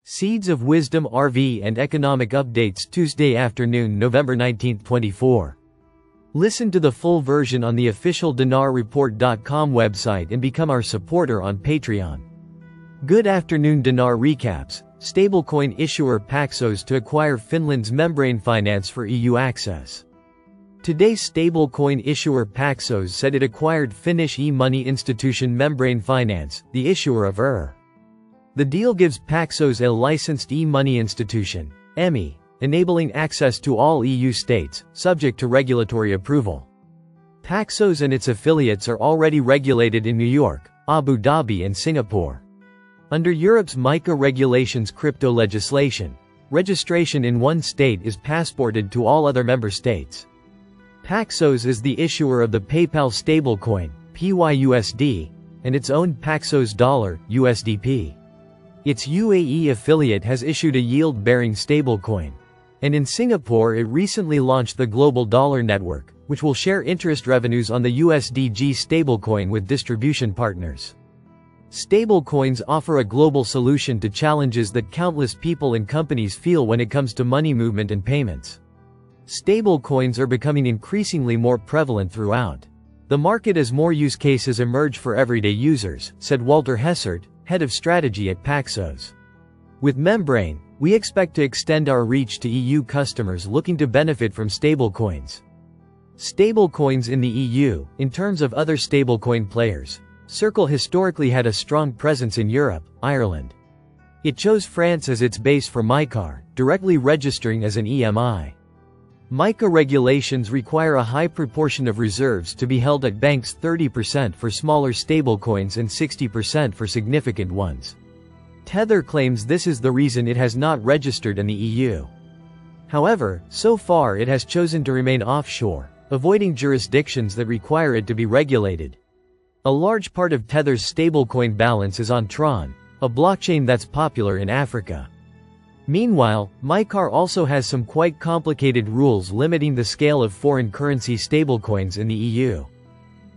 Seeds of Wisdom RV and Economic Updates Tuesday afternoon, November 19, 24. Listen to the full version on the official dinarreport.com website and become our supporter on Patreon. Good afternoon. Dinar recaps. Stablecoin issuer Paxos to acquire Finland's membrane finance for EU access. Today's stablecoin issuer Paxos said it acquired Finnish e-money institution Membrane Finance, the issuer of The deal gives Paxos a licensed e-money institution, EMI, enabling access to all EU states, subject to regulatory approval. Paxos and its affiliates are already regulated in New York, Abu Dhabi and Singapore. Under Europe's MiCA regulations crypto legislation, registration in one state is passported to all other member states. Paxos is the issuer of the PayPal stablecoin, PYUSD, and its own Paxos Dollar, USDP. Its UAE affiliate has issued a yield-bearing stablecoin. And in Singapore it recently launched the Global Dollar Network, which will share interest revenues on the USDG stablecoin with distribution partners. Stablecoins offer a global solution to challenges that countless people and companies feel when it comes to money movement and payments. Stablecoins are becoming increasingly more prevalent throughout the market as more use cases emerge for everyday users, said Walter Hessert, head of strategy at Paxos. With Membrane, we expect to extend our reach to EU customers looking to benefit from stablecoins. Stablecoins in the EU, in terms of other stablecoin players, Circle historically had a strong presence in Europe, Ireland. It chose France as its base for MiCAR, directly registering as an EMI. MiCA regulations require a high proportion of reserves to be held at banks, 30% for smaller stablecoins and 60% for significant ones. Tether claims this is the reason it has not registered in the EU. However, so far it has chosen to remain offshore, avoiding jurisdictions that require it to be regulated. A large part of Tether's stablecoin balance is on Tron, a blockchain that's popular in Africa. Meanwhile, MiCAR also has some quite complicated rules limiting the scale of foreign currency stablecoins in the EU.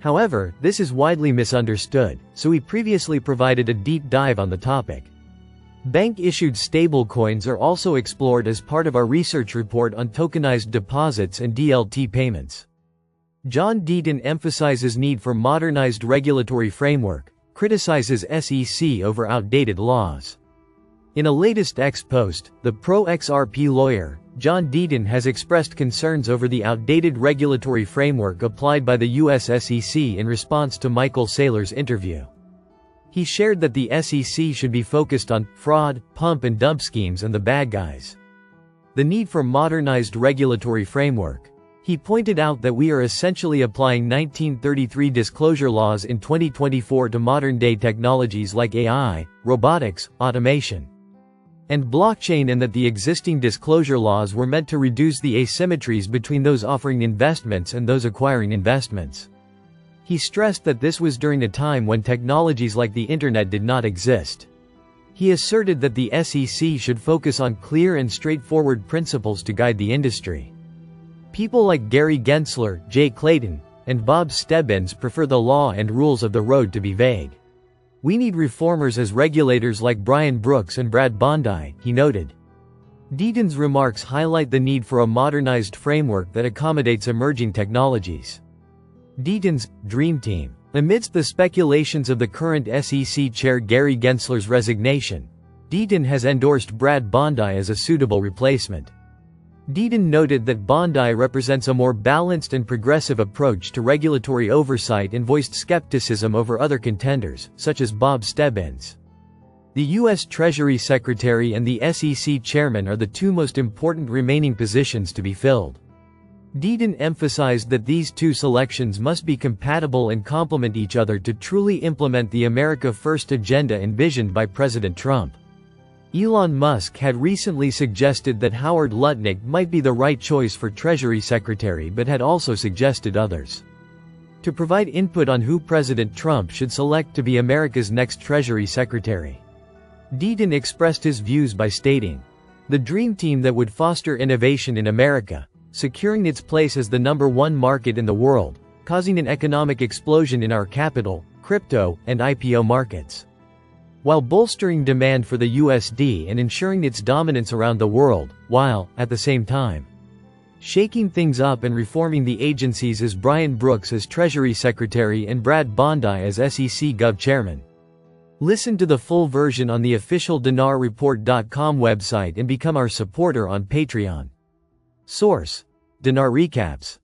However, this is widely misunderstood, so we previously provided a deep dive on the topic. Bank-issued stablecoins are also explored as part of our research report on tokenized deposits and DLT payments. John Deaton emphasizes need for modernized regulatory framework, criticizes SEC over outdated laws. In a latest X post, the pro-XRP lawyer, John Deaton has expressed concerns over the outdated regulatory framework applied by the US SEC in response to Michael Saylor's interview. He shared that the SEC should be focused on fraud, pump and dump schemes and the bad guys. The need for modernized regulatory framework. He pointed out that we are essentially applying 1933 disclosure laws in 2024 to modern-day technologies like AI, robotics, automation, and blockchain, and that the existing disclosure laws were meant to reduce the asymmetries between those offering investments and those acquiring investments. He stressed that this was during a time when technologies like the internet did not exist. He asserted that the SEC should focus on clear and straightforward principles to guide the industry. People like Gary Gensler, Jay Clayton, and Bob Stebbins prefer the law and rules of the road to be vague. We need reformers as regulators like Brian Brooks and Brad Bondi, he noted. Deaton's remarks highlight the need for a modernized framework that accommodates emerging technologies. Deaton's Dream Team. Amidst the speculations of the current SEC chair Gary Gensler's resignation, Deaton has endorsed Brad Bondi as a suitable replacement. Deaton noted that Bondi represents a more balanced and progressive approach to regulatory oversight and voiced skepticism over other contenders, such as Bob Stebbins. The U.S. Treasury Secretary and the SEC Chairman are the two most important remaining positions to be filled. Deaton emphasized that these two selections must be compatible and complement each other to truly implement the America First agenda envisioned by President Trump. Elon Musk had recently suggested that Howard Lutnick might be the right choice for Treasury Secretary, but had also suggested others to provide input on who President Trump should select to be America's next Treasury Secretary. Deaton expressed his views by stating, "The dream team that would foster innovation in America, securing its place as the #1 market in the world, causing an economic explosion in our capital, crypto, and IPO markets." while bolstering demand for the USD and ensuring its dominance around the world, while, at the same time, shaking things up and reforming the agencies is Brian Brooks as Treasury Secretary and Brad Bondi as SEC Gov Chairman. Listen to the full version on the official dinarreport.com website and become our supporter on Patreon. Source: Dinar Recaps.